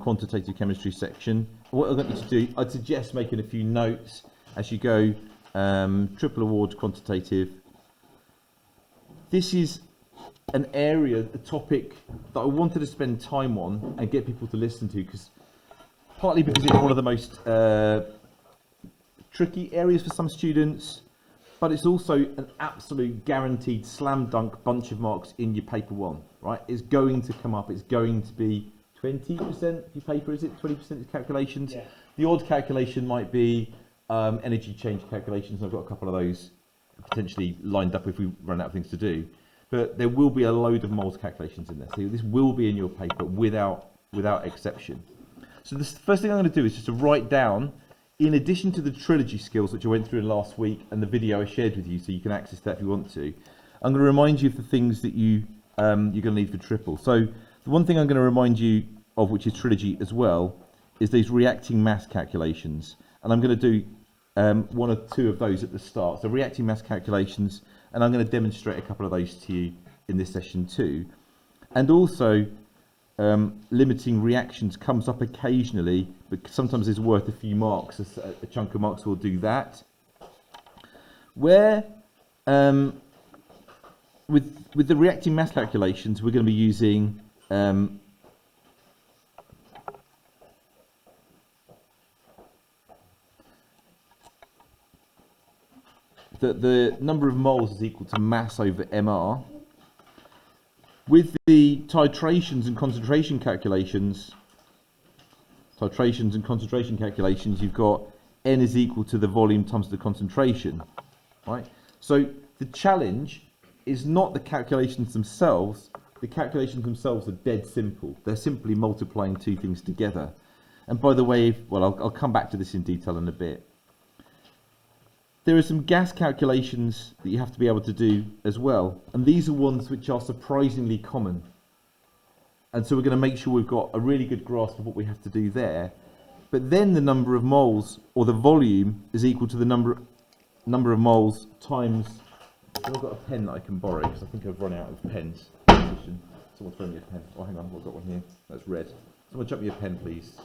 quantitative chemistry section. What I'd like you to do, I'd suggest making a few notes as you go. Triple award quantitative. This is an area, a topic that I wanted to spend time on and get people to listen to, partly because it's one of the most tricky areas for some students, but it's also an absolute guaranteed slam dunk bunch of marks in your paper one, right? It's going to come up. It's going to be 20% of your paper, is it? 20% is calculations? Yeah. The odd calculation might be energy change calculations. I've got a couple of those potentially lined up if we run out of things to do. But there will be a load of moles calculations in there. So this will be in your paper without exception. So the first thing I'm going to do is just to write down, in addition to the trilogy skills which I went through last week and the video I shared with you, so you can access that if you want to, I'm going to remind you of the things that you're going to need for triple. So the one thing I'm going to remind you of, which is trilogy as well, is these reacting mass calculations. And I'm going to do one or two of those at the start. So reacting mass calculations, and I'm going to demonstrate a couple of those to you in this session too. And also limiting reactions comes up occasionally, but sometimes it's worth a few marks. A chunk of marks will do that. Where with the reacting mass calculations, we're going to be using the number of moles is equal to mass over mR. With the titrations and concentration calculations, you've got N is equal to the volume times the concentration, right? So the challenge is not the calculations themselves. The calculations themselves are dead simple. They're simply multiplying two things together. And by the way, I'll come back to this in detail in a bit. There are some gas calculations that you have to be able to do as well, and these are ones which are surprisingly common. And so we're going to make sure we've got a really good grasp of what we have to do there. But then the number of moles, or the volume, is equal to the number of moles times. I've got a pen that I can borrow because I think I've run out of pens. Someone throw me a pen. Oh, hang on, I've got one here. That's red. Someone chuck me a pen, please.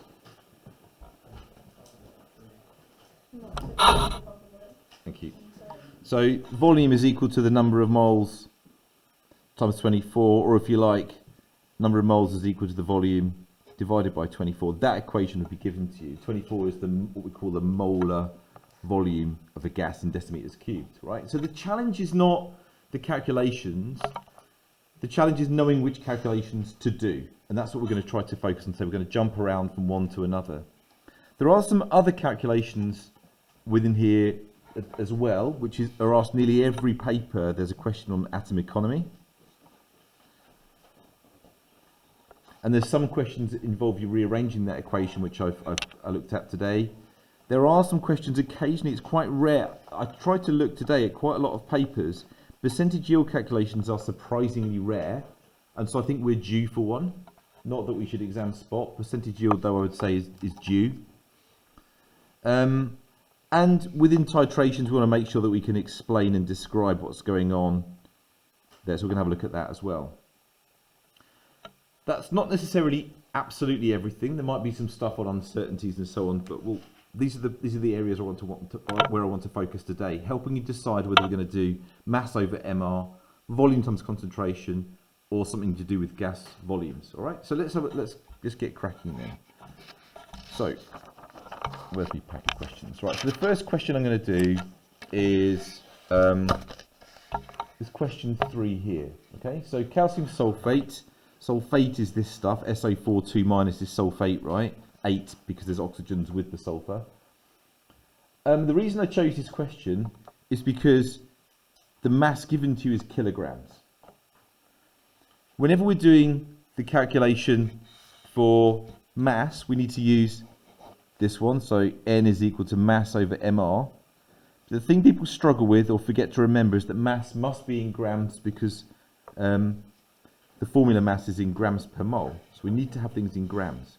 Thank you. So volume is equal to the number of moles times 24, or if you like, number of moles is equal to the volume divided by 24. That equation will be given to you. 24 is what we call the molar volume of a gas in decimeters cubed, right? So the challenge is not the calculations. The challenge is knowing which calculations to do, and that's what we're going to try to focus on. So we're going to jump around from one to another. There are some other calculations within here as well, which are asked nearly every paper. There's a question on atom economy, and there's some questions that involve you rearranging that equation, which I looked at today. There are some questions occasionally, it's quite rare. I tried to look today at quite a lot of papers. Percentage yield calculations are surprisingly rare, and so I think we're due for one. Not that we should exam spot. Percentage yield, though, I would say is due. And within titrations, we want to make sure that we can explain and describe what's going on there. So we're going to have a look at that as well. That's not necessarily absolutely everything. There might be some stuff on uncertainties and so on, but these are the areas where I want to focus today, helping you decide whether you're going to do mass over MR, volume times concentration, or something to do with gas volumes. All right. So let's just get cracking then. So where's my pack of questions? Right, so the first question I'm going to do is question 3 here. Okay, so calcium sulfate. Sulfate is this stuff, SO4 2- is sulfate, right? 8 because there's oxygens with the sulfur. The reason I chose this question is because the mass given to you is kilograms. Whenever we're doing the calculation for mass, we need to use this one, so N is equal to mass over MR. The thing people struggle with or forget to remember is that mass must be in grams because the formula mass is in grams per mole. So we need to have things in grams.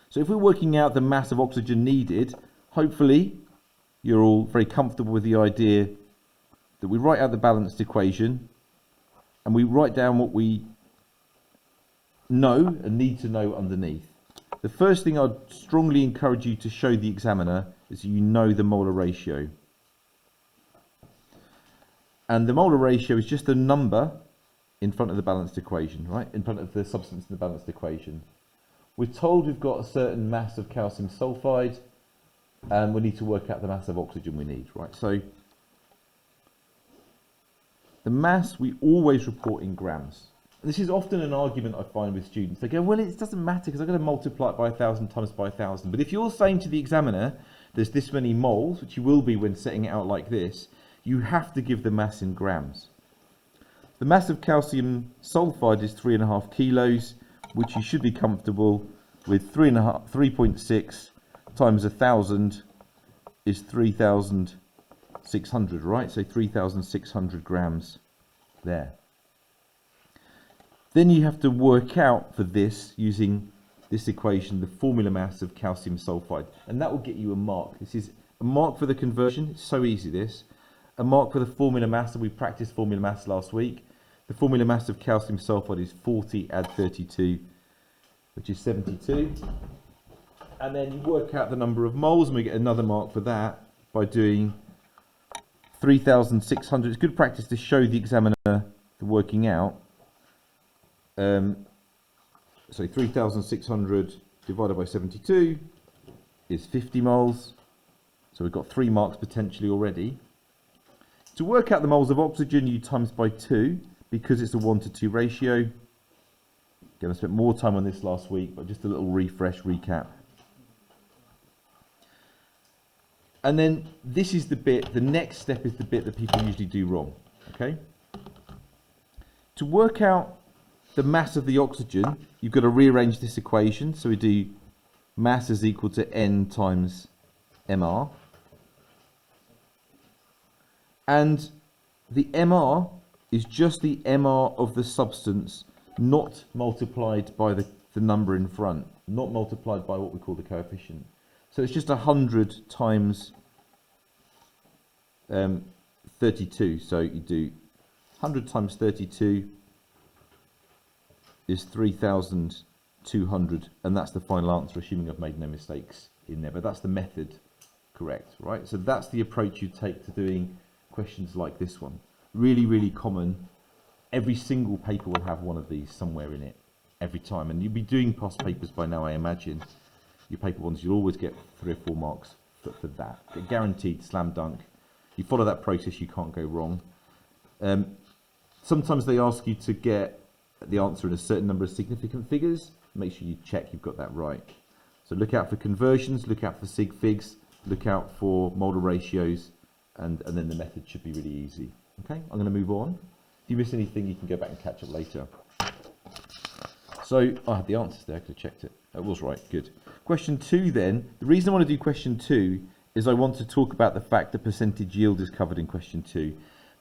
So if we're working out the mass of oxygen needed, hopefully you're all very comfortable with the idea that we write out the balanced equation and we write down what we know and need to know underneath. The first thing I'd strongly encourage you to show the examiner is you know the molar ratio. And the molar ratio is just a number in front of the balanced equation, right? In front of the substance in the balanced equation. We're told we've got a certain mass of calcium sulfide and we need to work out the mass of oxygen we need, right? So the mass we always report in grams. This is often an argument I find with students. They go, well, it doesn't matter because I've got to multiply it by 1,000 times by 1,000. But if you're saying to the examiner, there's this many moles, which you will be when setting it out like this, you have to give the mass in grams. The mass of calcium sulfide is 3.5 kilos, which you should be comfortable with. 3.6 times 1,000 is 3,600, right? So 3,600 grams there. Then you have to work out for this using this equation, the formula mass of calcium sulfide, and that will get you a mark. This is a mark for the conversion. It's so easy, this. A mark for the formula mass, and we practiced formula mass last week. The formula mass of calcium sulfide is 40 add 32, which is 72. And then you work out the number of moles, and we get another mark for that by doing 3,600. It's good practice to show the examiner the working out. So 3,600 divided by 72 is 50 moles. So we've got 3 marks potentially already. To work out the moles of oxygen, you times by 2 because it's a 1:2 ratio. Again, I spent more time on this last week, but just a little refresh, recap. And then this is the bit, the next step is the bit that people usually do wrong, okay? To work out the mass of the oxygen, you've got to rearrange this equation. So we do mass is equal to N times mR. And the mR is just the mR of the substance, not multiplied by the number in front, not multiplied by what we call the coefficient. So it's just 100 times 32. So you do 100 times 32 is 3,200, and that's the final answer, assuming I've made no mistakes in there. But that's the method correct, right? So that's the approach you take to doing questions like this one. Really, really common. Every single paper will have one of these somewhere in it, every time. And you'll be doing past papers by now, I imagine. Your paper ones, you'll always get 3 or 4 marks for that. They're guaranteed, slam dunk. You follow that process, you can't go wrong. Sometimes they ask you to get the answer in a certain number of significant figures. Make sure you check you've got that right. So look out for conversions, look out for sig figs, look out for molar ratios, and then the method should be really easy. Okay, I'm going to move on. If you miss anything, you can go back and catch up later. So I had the answers there, I could have checked it. That was right, good. Question 2 then. The reason I want to do question 2 is I want to talk about the fact that percentage yield is covered in question 2.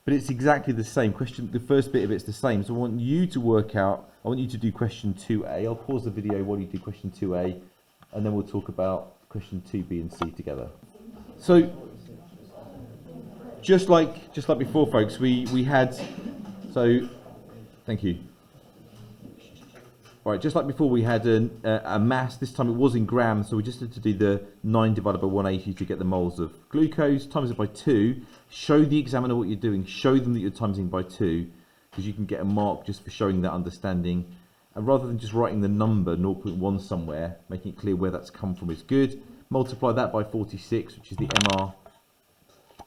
But it's exactly the same question. The first bit of it's the same. So I want you to work out, I want you to do question 2A. I'll pause the video while you do question 2A, and then we'll talk about question 2B and C together. So just like before, folks, we had, so thank you. All right, just like before, we had a mass. This time it was in grams, so we just had to do the 9 divided by 180 to get the moles of glucose, times it by 2. Show the examiner what you're doing. Show them that you're timesing by 2, because you can get a mark just for showing that understanding. And rather than just writing the number 0.1 somewhere, making it clear where that's come from is good. Multiply that by 46, which is the MR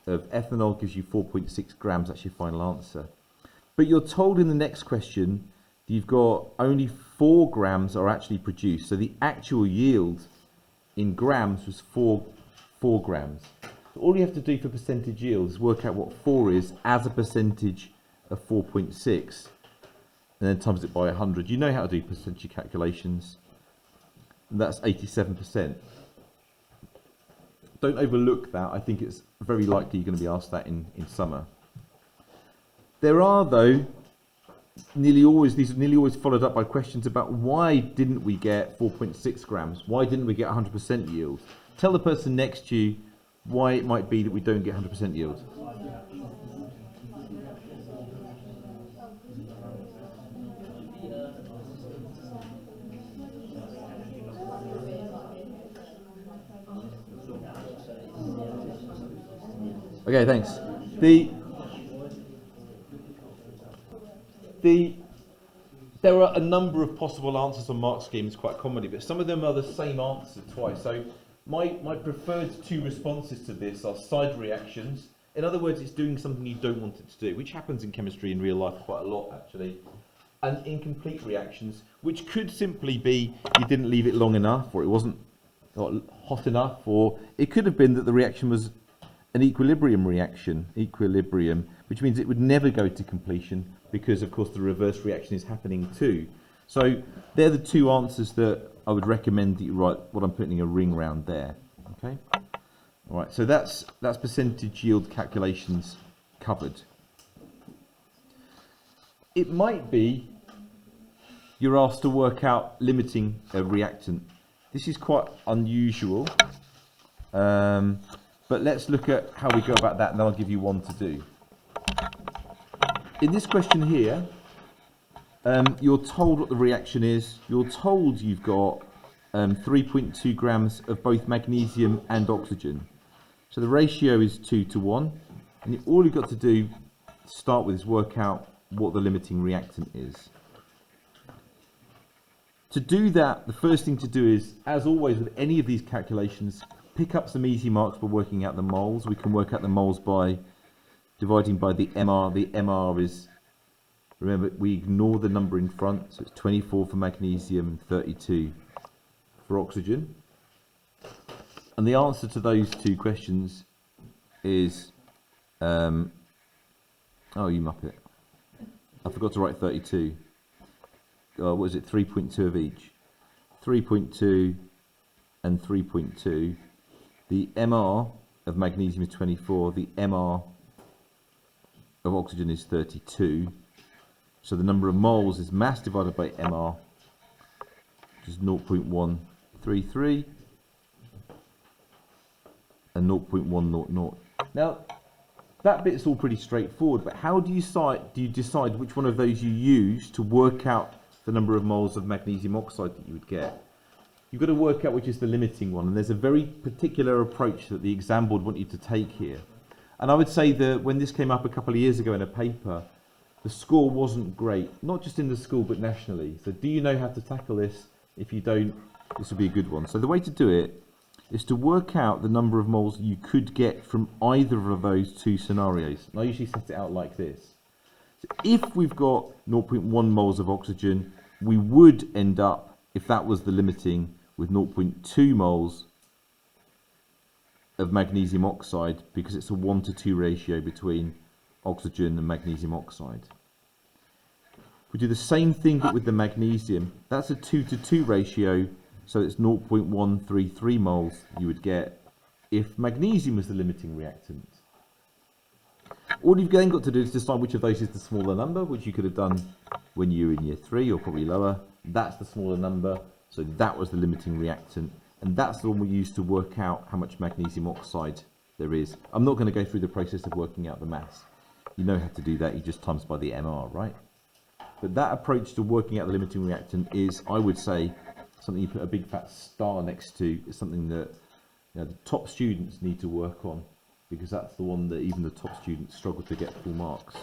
of ethanol, gives you 4.6 grams. That's your final answer. But you're told in the next question you've got only 4 grams are actually produced. So the actual yield in grams was 4 grams. So all you have to do for percentage yield is work out what 4 is as a percentage of 4.6 and then times it by 100. You know how to do percentage calculations. And that's 87%. Don't overlook that. I think it's very likely you're going to be asked that in summer. There are, though, these are nearly always followed up by questions about why didn't we get 4.6 grams? Why didn't we get 100% yield? Tell the person next to you why it might be that we don't get 100% yield. Okay, thanks. There are a number of possible answers on mark schemes quite commonly, but some of them are the same answer twice. So my preferred two responses to this are side reactions. In other words, it's doing something you don't want it to do, which happens in chemistry in real life quite a lot actually. And incomplete reactions, which could simply be you didn't leave it long enough, or it wasn't hot enough, or it could have been that the reaction was an equilibrium reaction, which means it would never go to completion because of course the reverse reaction is happening too. So they're the two answers that I would recommend that you write what I'm putting a ring around there. Okay. All right. So that's percentage yield calculations covered. It might be you're asked to work out limiting a reactant. This is quite unusual, but let's look at how we go about that, and then I'll give you one to do. In this question here, you're told what the reaction is. You're told you've got 3.2 grams of both magnesium and oxygen. So the ratio is 2 to 1, and all you've got to do to start with is work out what the limiting reactant is. To do that, the first thing to do is, as always with any of these calculations, pick up some easy marks by working out the moles. We can work out the moles by dividing by the MR. The MR is, remember, we ignore the number in front, so it's 24 for magnesium and 32 for oxygen. And the answer to those two questions is, oh, you muppet. I forgot to write 32. What is it? 3.2 of each. 3.2 and 3.2. The MR of magnesium is 24. The MR of oxygen is 32. So the number of moles is mass divided by MR, which is 0.133 and 0.100. Now, that bit's all pretty straightforward, but how do you decide which one of those you use to work out the number of moles of magnesium oxide that you would get? You've got to work out which is the limiting one, and there's a very particular approach that the exam board want you to take here. And I would say that when this came up a couple of years ago in a paper, the score wasn't great, not just in the school but nationally. So do you know how to tackle this? If you don't, this would be a good one. So the way to do it is to work out the number of moles you could get from either of those two scenarios. And I usually set it out like this. So if we've got 0.1 moles of oxygen, we would end up, if that was the limiting, with 0.2 moles of magnesium oxide, because it's a 1 to 2 ratio between oxygen and magnesium oxide. We do the same thing but with the magnesium. That's a 2 to 2 ratio, so it's 0.133 moles you would get if magnesium was the limiting reactant. All you've then got to do is decide which of those is the smaller number, which you could have done when you were in year 3 or probably lower. That's the smaller number, so that was the limiting reactant, and that's the one we use to work out how much magnesium oxide there is. I'm not going to go through the process of working out the mass. You know how to do that, you just times by the MR, right? But that approach to working out the limiting reactant is, I would say, something you put a big fat star next to. Is something that, you know, the top students need to work on, because that's the one that even the top students struggle to get full marks.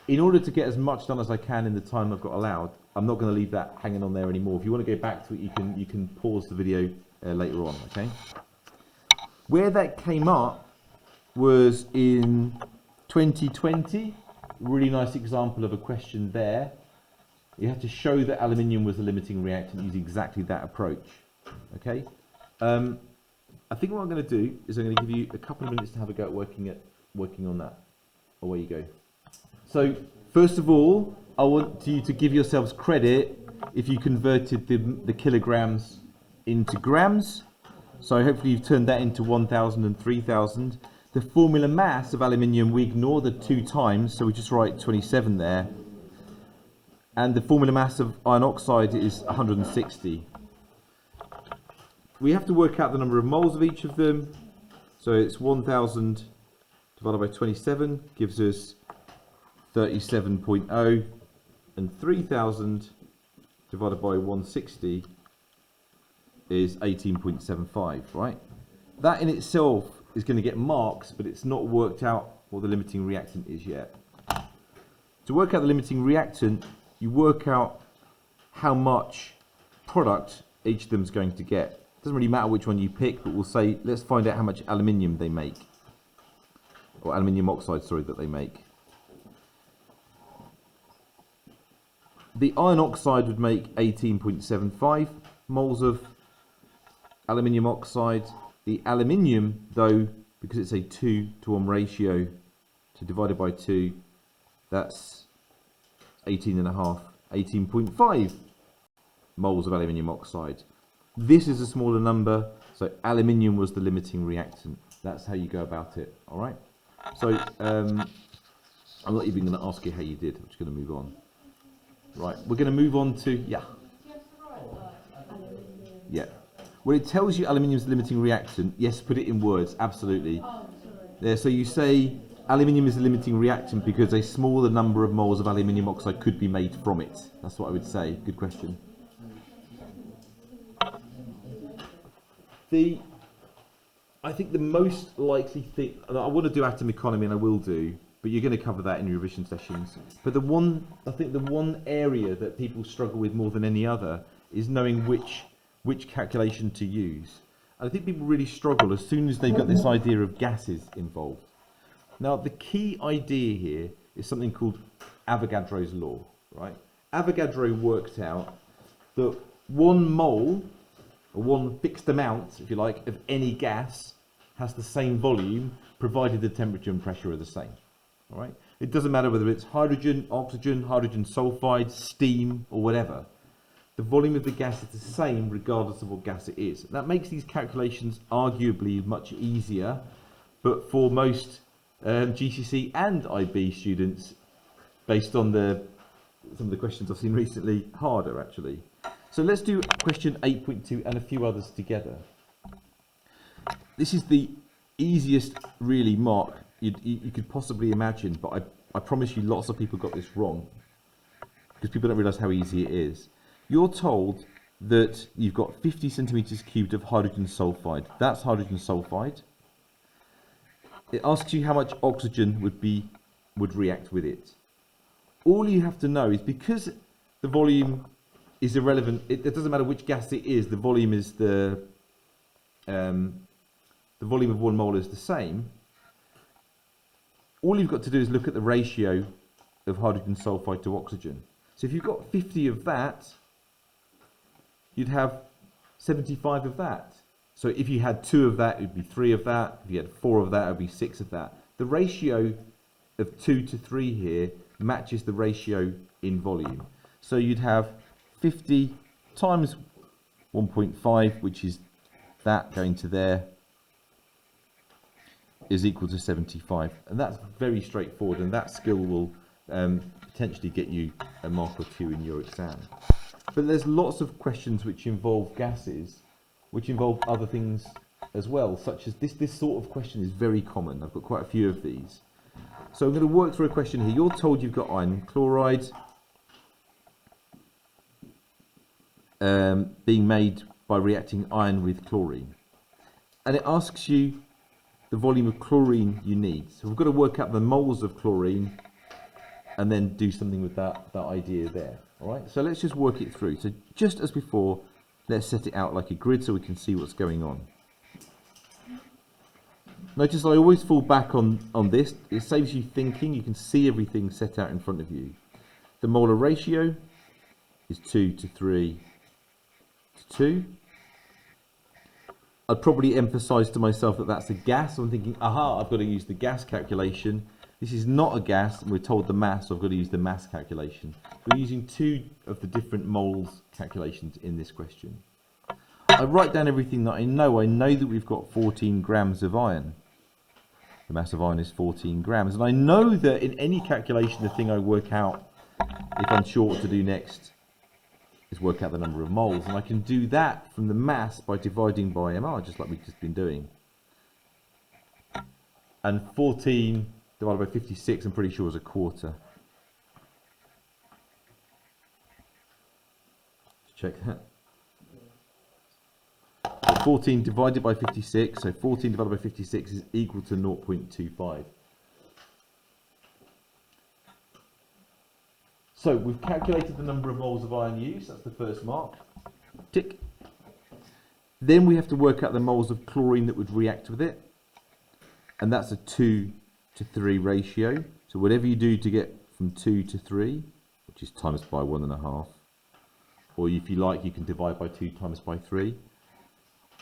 In order to get as much done as I can in the time I've got allowed, I'm not going to leave that hanging on there anymore. If you want to go back to it, you can pause the video later on, okay? Where that came up was in 2020. Really nice example of a question there. You have to show that aluminium was the limiting reactant using exactly that approach, okay? I think what I'm going to do is I'm going to give you a couple of minutes to have a go at working on that. Away you go. So first of all, I want you to give yourselves credit if you converted the kilograms into grams. So hopefully you've turned that into 1,000 and 3,000. The formula mass of aluminium, we ignore the 2 times, so we just write 27 there. And the formula mass of iron oxide is 160. We have to work out the number of moles of each of them. So it's 1,000 divided by 27 gives us 37.0, and 3,000 divided by 160 is 18.75, right? That in itself is going to get marks, but it's not worked out what the limiting reactant is yet. To work out the limiting reactant, you work out how much product each of them is going to get. It doesn't really matter which one you pick, but we'll say, let's find out how much aluminium they make. Or aluminium oxide, sorry, that they make. The iron oxide would make 18.75 moles of aluminium oxide. The aluminium, though, because it's a 2 to 1 ratio, so divided by 2, that's 18.5 moles of aluminium oxide. This is a smaller number, so aluminium was the limiting reactant. That's how you go about it, all right? So I'm not even going to ask you how you did. I'm just going to move on. Right, we're going to move on to, yeah. When it tells you aluminium is the limiting reactant, yes, put it in words, absolutely. Yeah, so you say aluminium is the limiting reactant because a smaller number of moles of aluminium oxide could be made from it. That's what I would say. Good question. I think the most likely thing, and I want to do atom economy, and I will do, but you're going to cover that in your revision sessions. But the one area that people struggle with more than any other is knowing which calculation to use. And I think people really struggle as soon as they've got this idea of gases involved. Now, the key idea here is something called Avogadro's law, right? Avogadro worked out that 1 mole, or 1 fixed amount, if you like, of any gas has the same volume, provided the temperature and pressure are the same. All right? It doesn't matter whether it's hydrogen, oxygen, hydrogen sulfide, steam, or whatever. The volume of the gas is the same regardless of what gas it is. That makes these calculations arguably much easier, but for most GCSE and IB students, based on some of the questions I've seen recently, harder actually. So let's do question 8.2 and a few others together. This is the easiest really mark you could possibly imagine, but I promise you lots of people got this wrong because people don't realise how easy it is. You're told that you've got 50 centimetres cubed of hydrogen sulfide. That's hydrogen sulfide. It asks you how much oxygen would react with it. All you have to know is, because the volume is irrelevant, it doesn't matter which gas it is, the volume is the volume of 1 mole is the same. All you've got to do is look at the ratio of hydrogen sulfide to oxygen. So if you've got 50 of that, you'd have 75 of that. So if you had 2 of that, it would be 3 of that. If you had 4 of that, it would be 6 of that. The ratio of 2 to 3 here matches the ratio in volume. So you'd have 50 times 1.5, which is that going to there, is equal to 75. And that's very straightforward, and that skill will potentially get you a mark or 2 in your exam. But there's lots of questions which involve gases, which involve other things as well, such as this sort of question is very common. I've got quite a few of these. So I'm going to work through a question here. You're told you've got iron chloride being made by reacting iron with chlorine. And it asks you the volume of chlorine you need. So we've got to work out the moles of chlorine and then do something with that idea there. All right, so let's just work it through. So just as before, let's set it out like a grid so we can see what's going on. Notice I always fall back on this. It saves you thinking. You can see everything set out in front of you. The molar ratio is 2 to 3 to 2. I'd probably emphasise to myself that that's a gas. So I'm thinking, aha, I've got to use the gas calculation. This is not a gas, and we're told the mass, so I've got to use the mass calculation. We're using 2 of the different moles calculations in this question. I write down everything that I know. I know that we've got 14 grams of iron. The mass of iron is 14 grams. And I know that in any calculation, the thing I work out, if I'm sure what to do next, is work out the number of moles. And I can do that from the mass by dividing by MR, just like we've just been doing. And 14 divided by 56, I'm pretty sure is a quarter. Check that. So 14 divided by 56, so 14 divided by 56 is equal to 0.25. So we've calculated the number of moles of iron used, that's the first mark. Tick. Then we have to work out the moles of chlorine that would react with it. And that's a 2 to 3 ratio. So whatever you do to get from 2 to 3, which is times by 1.5, or if you like, you can divide by 2 times by 3.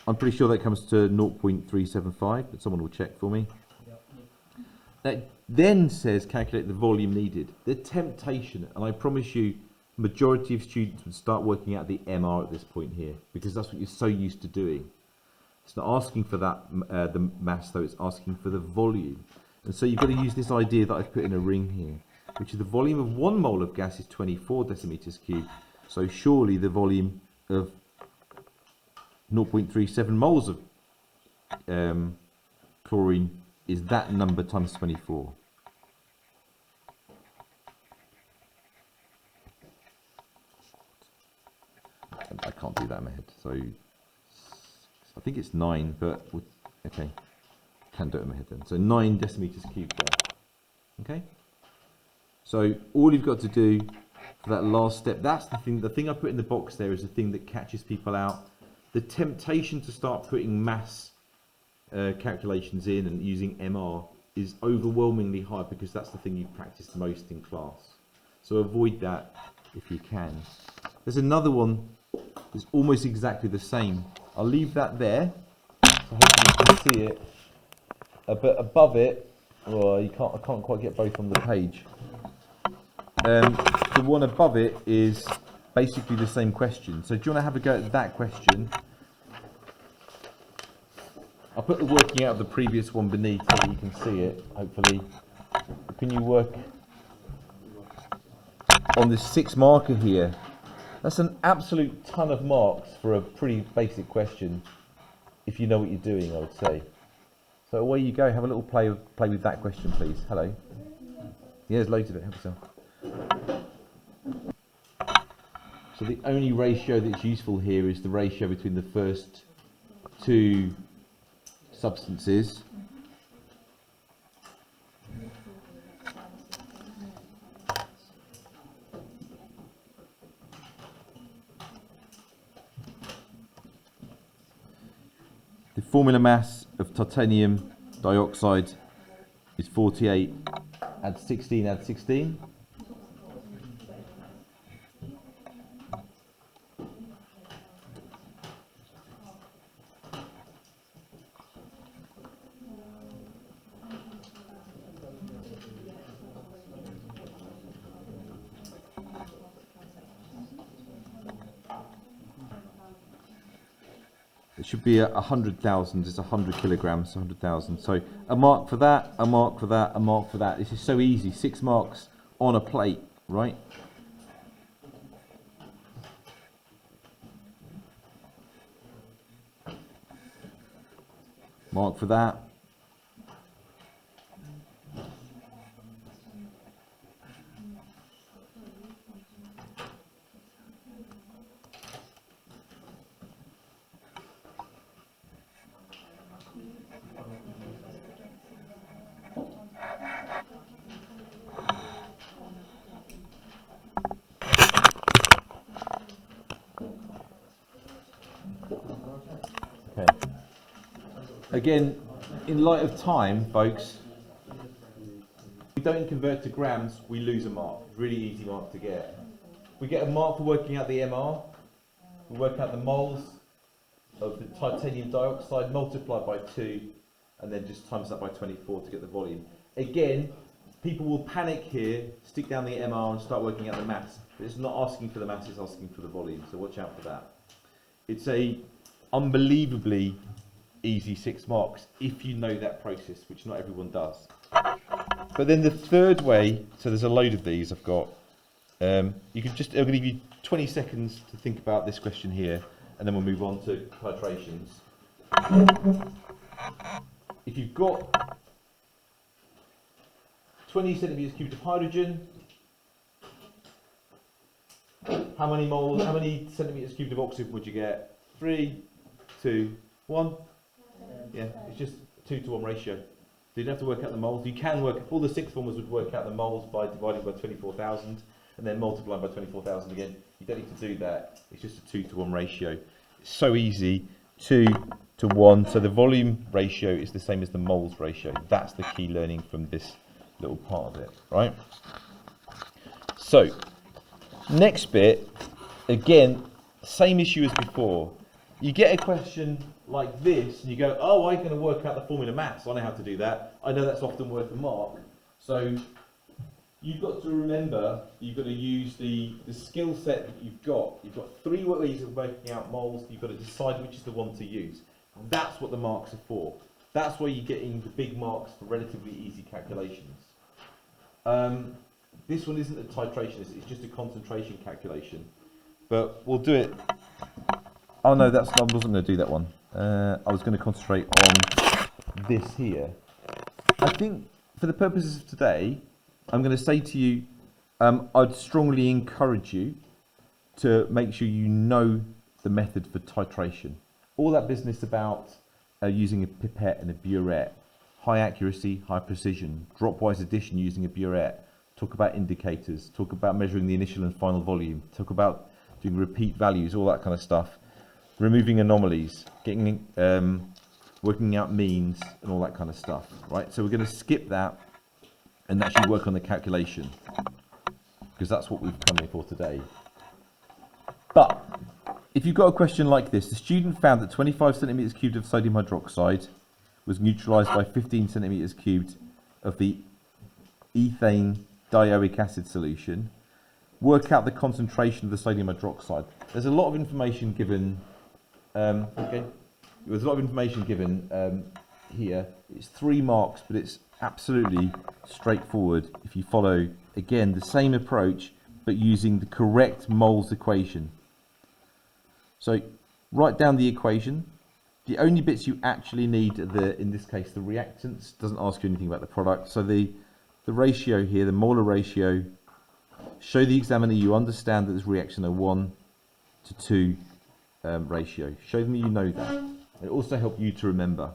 I'm pretty sure that comes to 0.375, but someone will check for me. That then says calculate the volume needed. The temptation, and I promise you, majority of students would start working out the MR at this point here, because that's what you're so used to doing. It's not asking for that the mass though, it's asking for the volume. And so you've got to use this idea that I've put in a ring here, which is the volume of 1 mole of gas is 24 decimeters cubed. So surely the volume of 0.37 moles of chlorine is that number times 24. I can't do that in my head, so I think it's 9, but okay, can do it in my head then. So 9 decimeters cubed there. Okay, so all you've got to do for that last step, that's the thing I put in the box there is the thing that catches people out. The temptation to start putting mass calculations in and using MR is overwhelmingly high because that's the thing you've practiced most in class. So avoid that if you can. There's another one that's almost exactly the same. I'll leave that there, so hopefully you can see it. But above it, well, I can't quite get both on the page. The one above it is basically the same question. So do you want to have a go at that question? I'll put the working out of the previous one beneath so that you can see it, hopefully. Can you work on this 6 marker here? That's an absolute ton of marks for a pretty basic question, if you know what you're doing, I would say. So away you go, have a little play with that question, please. Hello. Yeah, there's loads of it, help yourself. So the only ratio that's useful here is the ratio between the first 2 substances. The formula mass of titanium dioxide is 48. Add 16, add 16. It should be 100,000, it's 100 kilograms, 100,000. So a mark for that, a mark for that, a mark for that. This is so easy, 6 marks on a plate, right? Mark for that. Okay. Again, in light of time, folks, if we don't convert to grams, we lose a mark. Really easy mark to get. We get a mark for working out the MR. We work out the moles of the titanium dioxide multiplied by 2, and then just times that by 24 to get the volume. Again, people will panic here, stick down the MR and start working out the mass. But it's not asking for the mass, it's asking for the volume, so watch out for that. It's a unbelievably easy 6 marks if you know that process, which not everyone does. But then the third way, so there's a load of these I've got. You can just, I'm going to give you 20 seconds to think about this question here, and then we'll move on to titrations. If you've got 20 centimeters cubed of hydrogen, how many centimeters cubed of oxygen would you get? 3, 2, 1. Yeah, it's just 2 to 1 ratio. So you don't have to work out the moles. You can work, all the sixth formers would work out the moles by dividing by 24,000 and then multiplying by 24,000 again. You don't need to do that. It's just a 2 to 1 ratio. It's so easy, 2 to 1. So the volume ratio is the same as the moles ratio. That's the key learning from this little part of it, right? So, next bit, again, same issue as before. You get a question like this, and you go, oh, I'm going to work out the formula maths. I know how to do that. I know that's often worth a mark. So you've got to remember, you've got to use the skill set that you've got. You've got 3 ways of working out moles. You've got to decide which is the one to use. And that's what the marks are for. That's where you're getting the big marks for relatively easy calculations. This one isn't a titration, it's just a concentration calculation. But we'll do it. Oh no, I wasn't going to do that one. I was going to concentrate on this here. I think for the purposes of today, I'm going to say to you, I'd strongly encourage you to make sure you know the method for titration. All that business about using a pipette and a burette, high accuracy, high precision, dropwise addition using a burette, talk about indicators, talk about measuring the initial and final volume, talk about doing repeat values, all that kind of stuff, removing anomalies, getting working out means and all that kind of stuff, right? So we're going to skip that and actually work on the calculation, because that's what we've come here for today. But if you've got a question like this, the student found that 25 centimeters cubed of sodium hydroxide was neutralized by 15 centimeters cubed of the ethane dioic acid solution. Work out the concentration of the sodium hydroxide. There's a lot of information given. There's a lot of information given here. It's 3 marks, but it's absolutely straightforward if you follow, again, the same approach, but using the correct moles equation. So write down the equation. The only bits you actually need are in this case, the reactants. Doesn't ask you anything about the product. So the ratio here, the molar ratio, show the examiner you understand that this reaction a 1 to 2 ratio. Show them you know that. It also helps you to remember.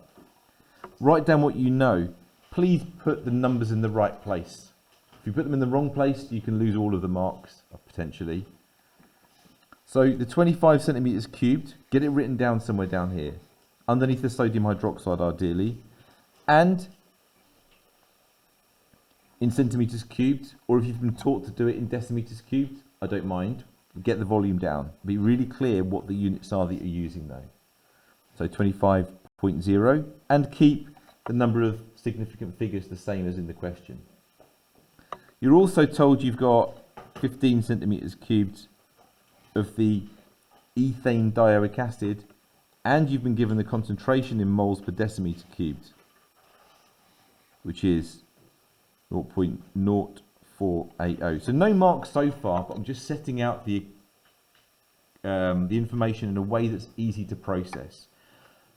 Write down what you know. Please put the numbers in the right place. If you put them in the wrong place, you can lose all of the marks, potentially. So the 25 centimeters cubed, get it written down somewhere down here, underneath the sodium hydroxide ideally, and in centimeters cubed, or if you've been taught to do it in decimeters cubed, I don't mind. Get the volume down. Be really clear what the units are that you're using though. So 25.0, and keep the number of significant figures the same as in the question. You're also told you've got 15 centimeters cubed of the ethane dioic acid, and you've been given the concentration in moles per decimeter cubed, which is 0.0480. So no marks so far, but I'm just setting out the information in a way that's easy to process.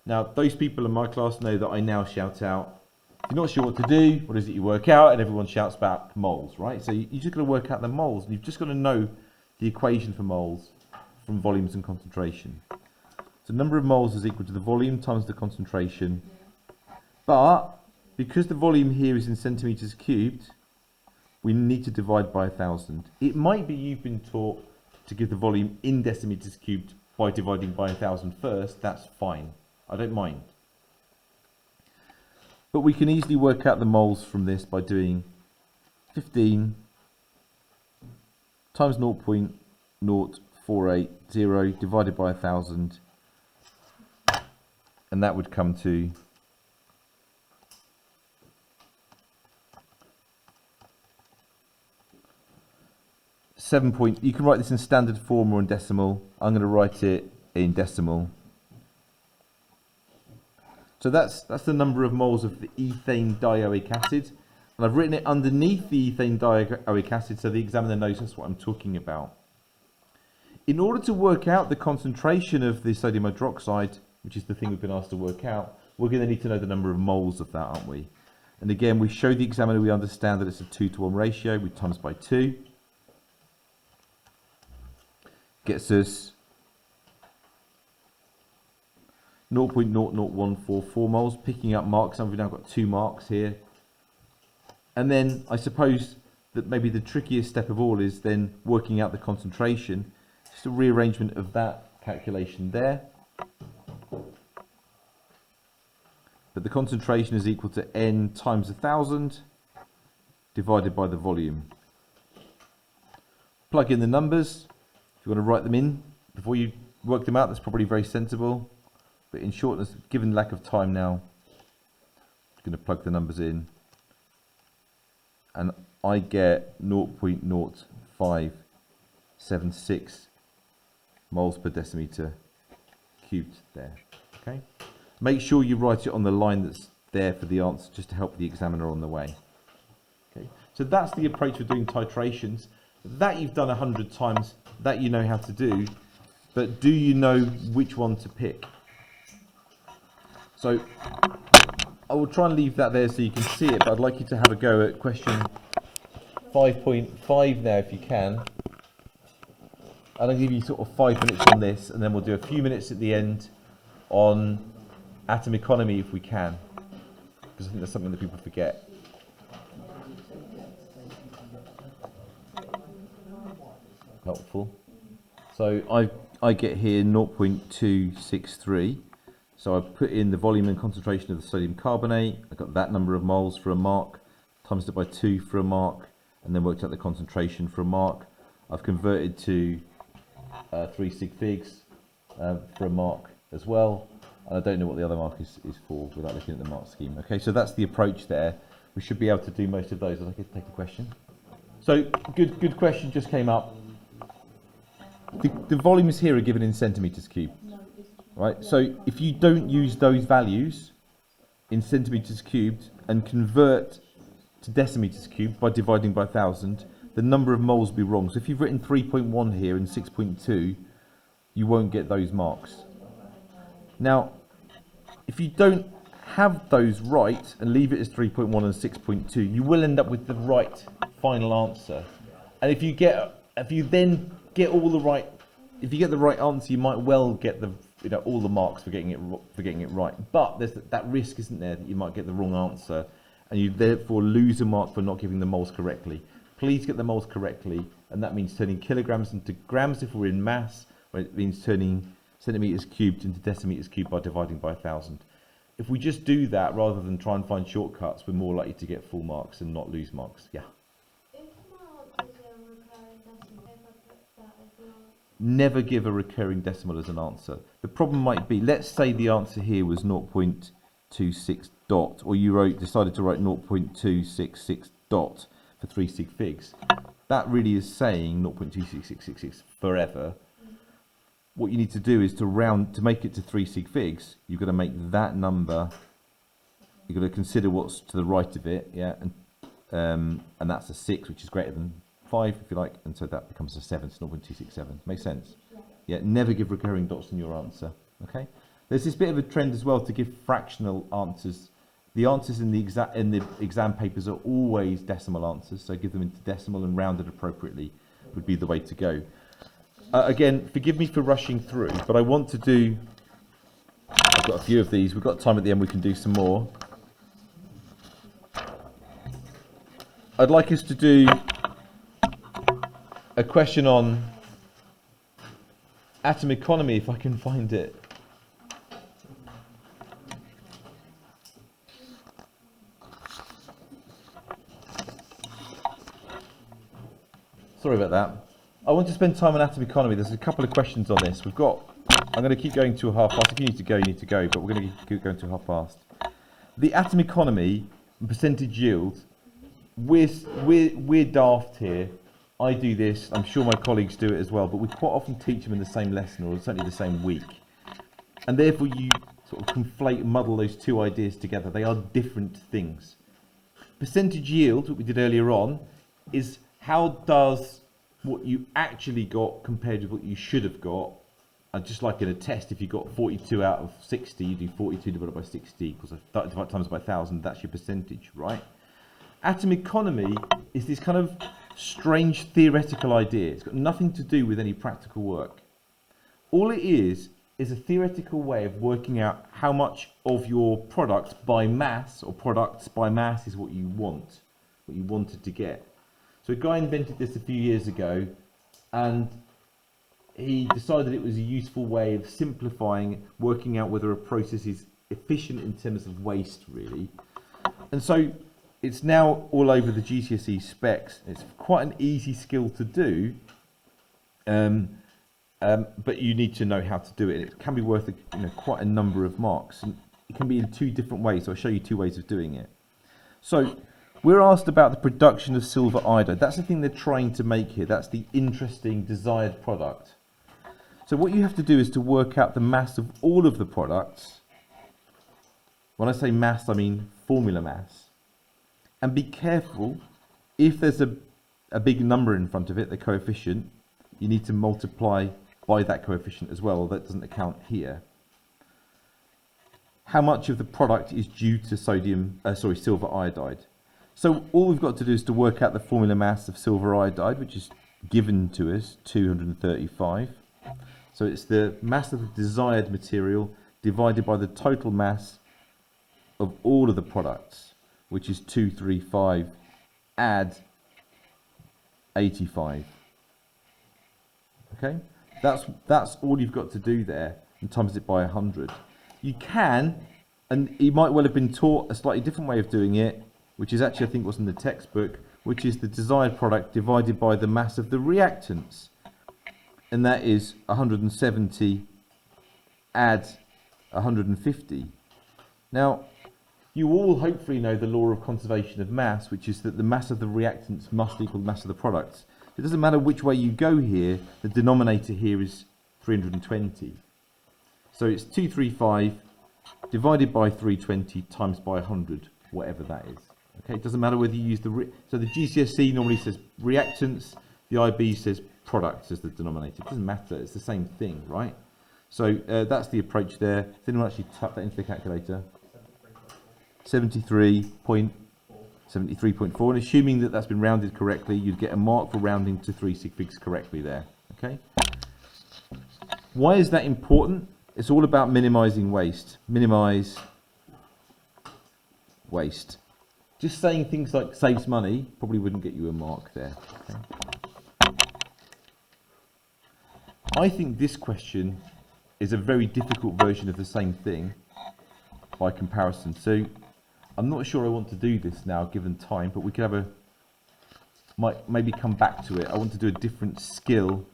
Now, those people in my class know that I now shout out, if you're not sure what to do, what is it you work out? And everyone shouts about moles, right? So you just got to work out the moles, and you've just got to know the equation for moles from volumes and concentration. So number of moles is equal to the volume times the concentration. But because the volume here is in centimeters cubed, we need to divide by 1,000. It might be you've been taught to give the volume in decimeters cubed by dividing by 1,000 first. That's fine. I don't mind. But we can easily work out the moles from this by doing 15 times 0.0480 divided by 1,000, and that would come to 7. You can write this in standard form or in decimal. I'm going to write it in decimal. So that's the number of moles of the ethane dioic acid, and I've written it underneath the ethane dioic acid so the examiner knows that's what I'm talking about. In order to work out the concentration of the sodium hydroxide, which is the thing we've been asked to work out, we're going to need to know the number of moles of that, aren't we? And again, we show the examiner we understand that it's a 2 to 1 ratio. We times by 2. Gets us 0.00144 moles, picking up marks, and we've now got 2 marks here. And then I suppose that maybe the trickiest step of all is then working out the concentration. Just a rearrangement of that calculation there. But the concentration is equal to N times 1,000 divided by the volume. Plug in the numbers. If you want to write them in before you work them out, that's probably very sensible. But in shortness, given lack of time now, I'm going to plug the numbers in. And I get 0.0576 moles per decimeter cubed there. Okay. Make sure you write it on the line that's there for the answer, just to help the examiner on the way. Okay. So that's the approach for doing titrations. That you've done 100 times, that you know how to do, but do you know which one to pick? So I will try and leave that there so you can see it, but I'd like you to have a go at question 5.5 now if you can. And I'll give you sort of 5 minutes on this, and then we'll do a few minutes at the end on atom economy if we can, because I think that's something that people forget. Helpful. So I get here 0.263. So I put in the volume and concentration of the sodium carbonate. I got that number of moles for a mark, times it by 2 for a mark, and then worked out the concentration for a mark. I've converted to 3 sig figs for a mark as well. And I don't know what the other mark is for without looking at the mark scheme. Okay, so that's the approach there. We should be able to do most of those. I'd like to take a question. So good question just came up. The volumes here are given in centimetres cubed, right? So if you don't use those values in centimetres cubed and convert to decimeters cubed by dividing by 1,000, the number of moles will be wrong. So if you've written 3.1 here and 6.2, you won't get those marks. Now, if you don't have those right and leave it as 3.1 and 6.2, you will end up with the right final answer. And if you then get all the right, if you get the right answer, you might well get all the marks for getting it right. But there's that risk, isn't there, that you might get the wrong answer, and you therefore lose a mark for not giving the moles correctly. Please get the moles correctly, and that means turning kilograms into grams if we're in mass, or it means turning centimeters cubed into decimeters cubed by dividing by 1,000. If we just do that rather than try and find shortcuts, we're more likely to get full marks and not lose marks. Yeah. Never give a recurring decimal as an answer. The problem might be, let's say the answer here was 0.26 dot, or you decided to write 0.266 dot for 3 sig figs. That really is saying 0.26666 forever. What you need to do is to make it to 3 sig figs. You've got to make that number. You've got to consider what's to the right of it, yeah, and that's a 6, which is greater than 5, if you like, and so that becomes a 7, so 0.267. Makes sense? Yeah, never give recurring dots in your answer. Okay. There's this bit of a trend as well to give fractional answers. The answers in the exam papers are always decimal answers, so give them into decimal and rounded appropriately would be the way to go. Again, forgive me for rushing through, but I want to do, I've got a few of these, we've got time at the end, we can do some more. I'd like us to do a question on atom economy, if I can find it. Sorry about that. I want to spend time on atom economy. There's a couple of questions on this. I'm going to keep going to 1/2 past. If you need to go, you need to go, but we're going to keep going to 1/2 past. The atom economy and percentage yield, we're daft here. I do this, I'm sure my colleagues do it as well, but we quite often teach them in the same lesson or certainly the same week. And therefore you sort of conflate and muddle those two ideas together. They are different things. Percentage yield, what we did earlier on, is how does what you actually got compared with what you should have got. And just like in a test, if you got 42 out of 60, you do 42 divided by 60 equals times by 1,000, that's your percentage, right? Atom economy is this kind of strange theoretical idea. It's got nothing to do with any practical work. All it is is a theoretical way of working out how much of your product by mass, or products by mass, is what you wanted to get. So a guy invented this a few years ago, and he decided it was a useful way of simplifying, working out whether a process is efficient in terms of waste, really. And so it's now all over the GCSE specs. It's quite an easy skill to do, but you need to know how to do it. It can be worth quite a number of marks, and it can be in two different ways. So I'll show you two ways of doing it. So we're asked about the production of silver iodide. That's the thing they're trying to make here. That's the interesting desired product. So what you have to do is to work out the mass of all of the products. When I say mass, I mean formula mass. And be careful, if there's a big number in front of it, the coefficient, you need to multiply by that coefficient as well. That doesn't account here. How much of the product is due to silver iodide? So all we've got to do is to work out the formula mass of silver iodide, which is given to us, 235. So it's the mass of the desired material divided by the total mass of all of the products, which is 235, add 85. Okay, that's all you've got to do there, and times it by 100. You can, and you might well have been taught a slightly different way of doing it, which is actually, I think, what's in the textbook, which is the desired product divided by the mass of the reactants. And that is 170 add 150. Now, you all hopefully know the law of conservation of mass, which is that the mass of the reactants must equal the mass of the products. It doesn't matter which way you go here, the denominator here is 320. So it's 235 divided by 320 times by 100, whatever that is. Okay, it doesn't matter whether you use so the GCSE normally says reactants, the IB says products as the denominator. It doesn't matter, it's the same thing, right? So that's the approach there. Does anyone actually type that into the calculator? 73.4. And assuming that that's been rounded correctly, you'd get a mark for rounding to 3 sig figs correctly there. Okay. Why is that important? It's all about minimizing waste. Minimize waste. Just saying things like saves money probably wouldn't get you a mark there. Okay. I think this question is a very difficult version of the same thing by comparison. So I'm not sure I want to do this now given time, but we could have might maybe come back to it. I want to do a different skill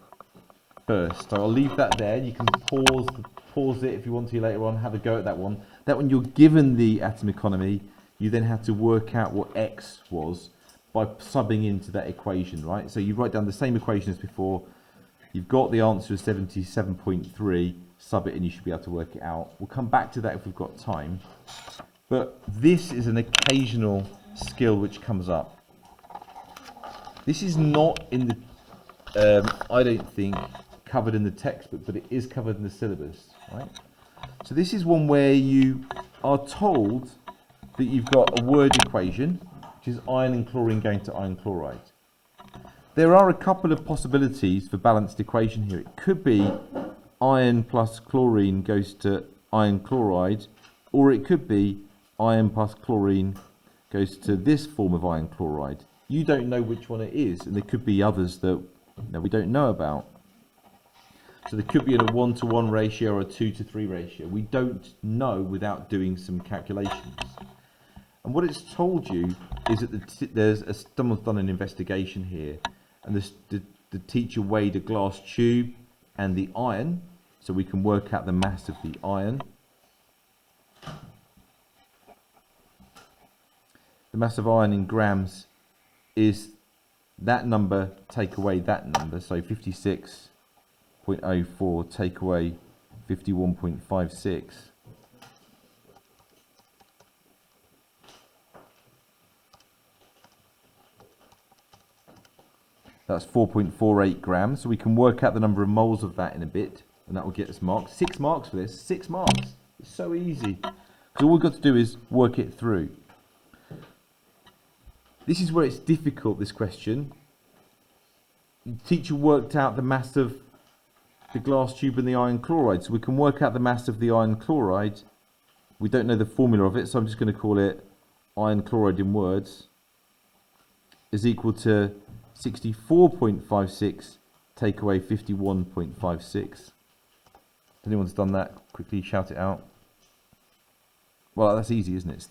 first. So I'll leave that there. You can pause it if you want to later on, have a go at that one. That one, you're given the atom economy, you then have to work out what X was by subbing into that equation, right? So you write down the same equation as before. You've got the answer as 77.3, sub it and you should be able to work it out. We'll come back to that if we've got time. But this is an occasional skill which comes up. This is not in the, I don't think, covered in the textbook, but it is covered in the syllabus, right? So this is one where you are told that you've got a word equation, which is iron and chlorine going to iron chloride. There are a couple of possibilities for balanced equation here. It could be iron plus chlorine goes to iron chloride, or it could be iron plus chlorine goes to this form of iron chloride. You don't know which one it is, and there could be others that we don't know about. So there could be in a 1-to-1 ratio or a 2-to-3 ratio. We don't know without doing some calculations. And what it's told you is that someone's done an investigation here, and the teacher weighed a glass tube and the iron, so we can work out the mass of the iron. The mass of iron in grams is that number take away that number, so 56.04 take away 51.56. That's 4.48 grams, so we can work out the number of moles of that in a bit, and that will get us marks. 6 marks for this, 6 marks. It's so easy. Because all we've got to do is work it through. This is where it's difficult, this question. The teacher worked out the mass of the glass tube and the iron chloride. So we can work out the mass of the iron chloride. We don't know the formula of it, so I'm just going to call it iron chloride in words, is equal to 64.56 take away 51.56. If anyone's done that, quickly shout it out. Well, that's easy, isn't it? It's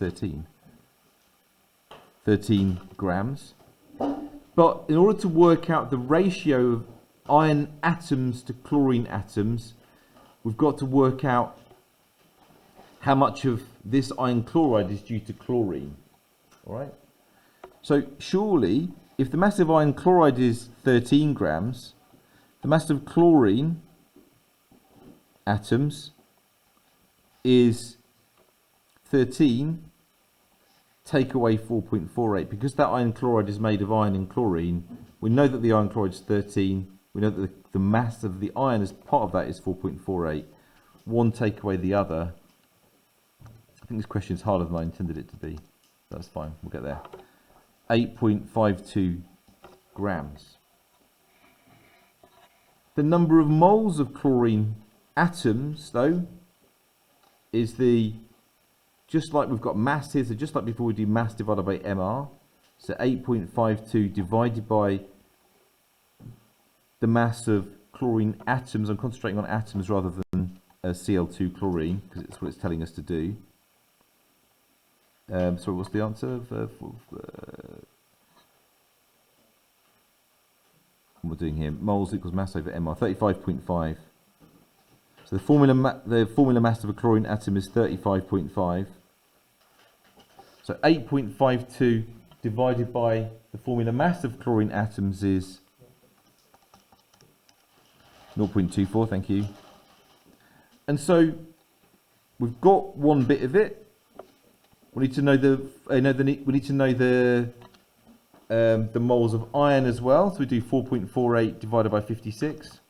13 grams. But in order to work out the ratio of iron atoms to chlorine atoms, we've got to work out how much of this iron chloride is due to chlorine. All right. So surely, if the mass of iron chloride is 13 grams, the mass of chlorine atoms is 13 take away 4.48. Because that iron chloride is made of iron and chlorine, we know that the iron chloride is 13. We know that the mass of the iron as part of that is 4.48. One take away the other. I think this question is harder than I intended it to be. That's fine, we'll get there. 8.52 grams. The number of moles of chlorine atoms, though, is just like we've got mass here, so just like before we do mass divided by MR, so 8.52 divided by the mass of chlorine atoms. I'm concentrating on atoms rather than Cl2 chlorine, because it's what it's telling us to do. So what's the answer? What we're doing here, moles equals mass over MR, 35.5. So the formula mass of a chlorine atom is 35.5. So 8.52 divided by the formula mass of chlorine atoms is 0.24, thank you. And so we've got one bit of it. We need to know the moles of iron as well. So we do 4.48 divided by 56.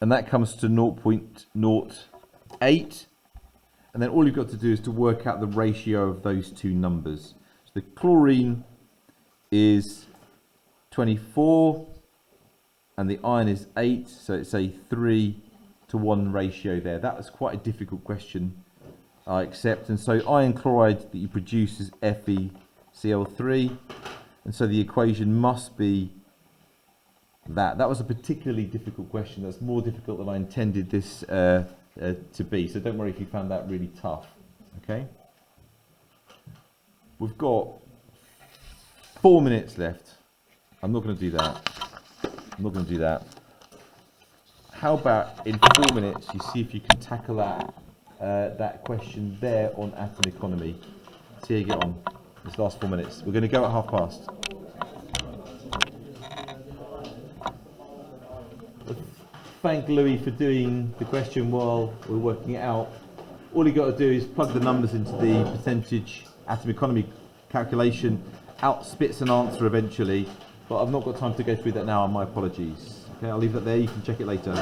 And that comes to 0.08. And then all you've got to do is to work out the ratio of those two numbers. So the chlorine is 24 and the iron is 8, so it's a 3:1 ratio there. That was quite a difficult question, I accept. And so iron chloride that you produce is FeCl3, and so the equation must be that. That was a particularly difficult question. That's more difficult than I intended this to be, so don't worry if you found that really tough. Okay, we've got 4 minutes left. I'm not going to do that. How about in 4 minutes you see if you can tackle that question there on atom economy. See how you get on this last 4 minutes. We're going to go at past. Thank Louis for doing the question while we're working it out. All you got to do is plug the numbers into the percentage atom economy calculation. Out spits an answer eventually, but I've not got time to go through that now, and my apologies. Okay, I'll leave that there, you can check it later.